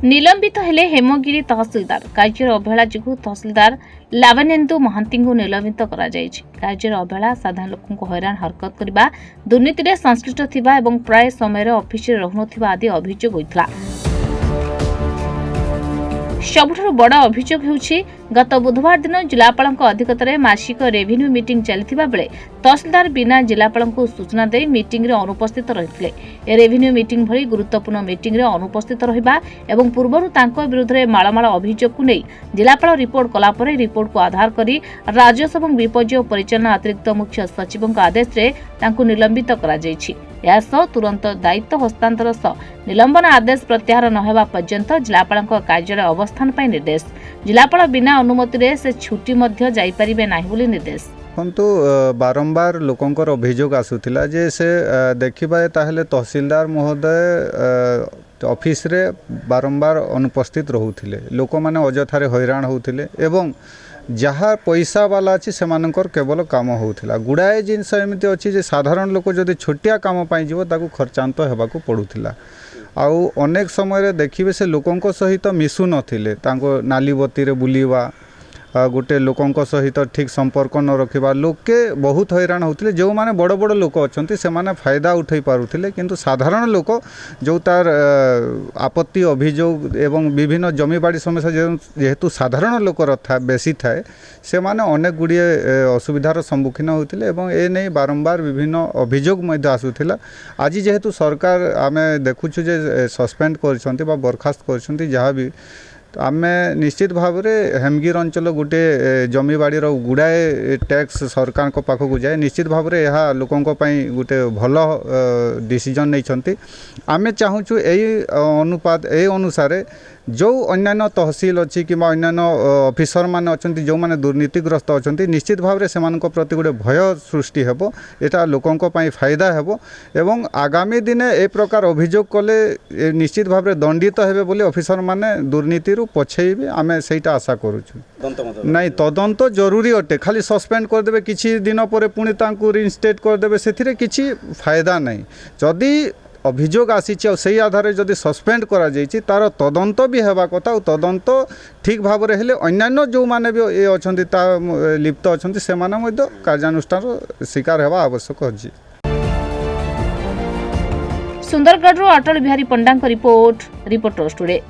निलंबित हेले हेमगिरी तहसिलदार कार्य अवहेला जो तहसिलदार लावनेन्दु महांती निलंबित कार्य अवहेला साधारण लोक हैरान हरकत करने दुर्नीति में संश्लिष्ट थिबा एवं प्राय समय ऑफिस रहुनथिबा आदि अभियोग होइतला। सबुठारु बड़ अभियोग हेउछि गत बुधवार दिन जिलापाल अध्यक्षतार मासिक रेभिन्यू मीटिंग चलथिबा बेले तहसिलदार बिना जिलापाल सूचना दे मीटिंग रे अनुपस्थित रहिथिले। ए रेभिन्यू मीटिंग भली गुरुत्वपूर्ण मीटिंग रे अनुपस्थित रहिबा एवं पूर्वरु तांको विरुद्ध रे माळमाळ अभियोग को नै जिलापाल रिपोर्ट कला परे रिपोर्ट को आधार करी राजस्व एवं विपर्यय परिचालन अतिरिक्त मुख्य सचिव आदेश रे तांको निलंबित करा जायछि। यासह तुरंत दायित्व हस्तांतर सह निलंबन आदेश प्रत्याहार नहेबा पर्यंत जिलापाल कार्यालय अवस्थान पर निर्देश। जिलापाल बिना अनुमति रे से छुट्टी मध्य जाई परिबे नाही बोली निर्देश। किंतु बारंबार लोकंकर अभियोग आसुथिला जे से देखिबा ताहले तहसीलदार महोदय ऑफिस रे बारंबार अनुपस्थित रहुथिले। लोक माने अजथारे हैरान होउथिले एवं जहाँ पैसा वाला अच्छी से केवल काम होउथिला। गुड़ाए जिनस एमती अच्छी जे साधारण लोक जदि छोटिया काम पाई जीवो ताकू खर्चांत हेबाकू पड़ुथिला। आउ अनेक समय देखिबे से लोकंक सहित मिसु नथिले। तांको नाली बत्ती रे बुलीवा गोटे लोकंक सहित ठीक संपर्क न रखिबा लोके बहुत हैरान होउथिले। जो माने बड़ बड़ लोक अछंती से माने फायदा उठै पारुथिले किंतु साधारण लोक जो तार आपत्ति अभियोग एवं विभिन्न जमीबाड़ी समस्या जेहेतु साधारण लोक था बेसी थाए से माने अनेक गुड़िए असुविधार सम्मुखीन होउथिले एवं ए नै बारंबार विभिन्न अभियोग मध्य आसुथिला। आज जेहेतु सरकार आमे देखुछु जे सस्पेंड करछंती बा बरखास्त करछंती जहाँ भी आमे निश्चित भाव में हेमगिर अंचल गोटे जमीबाड़ी गुड़ाए टैक्स सरकार को पाखक जाए निश्चित भाव में यह लोकों गोटे भल डिसीजन नहीं। आमे चाहूँ यही अनुपात यही अनुसार जो अन्य तहसील अच्छी कि अन्य ऑफिसर माने अछंती जो माने दुर्नीतिग्रस्त अछंती निश्चित भाव में से प्रति गोटे भय सृष्टि हेबो। एटा लोकों फायदा हेबो एवं आगामी दिन ए प्रकार अभियोग कले निश्चित भाव में दंडित हेबे बोली ऑफिसर माने दुर्नीति पछेबे। आमे सेटा आशा करूछु। नहीं तदंत जरूरी अटे। खाली सस्पेंड करदेबे किछि दिन पर पुणी तांकु रिइंस्टेट करदेबे सेथिरे किछि फायदा नहीं। जदि अभियोग आसी से आधार जदि सस्पेंड करा जाइछि तार तदंत भी हेबा कथा। तदंत ठीक भाव में हेले अन्य जो माने भी ए अछंती ता लिप्त अछंती से माने मध्य कार्यानुष्ठान शिकार हेबा आवश्यक अछि। सुंदरगढ़ अटल बिहारी पंडा रिपोर्ट रिपोर्टर्स टुडे।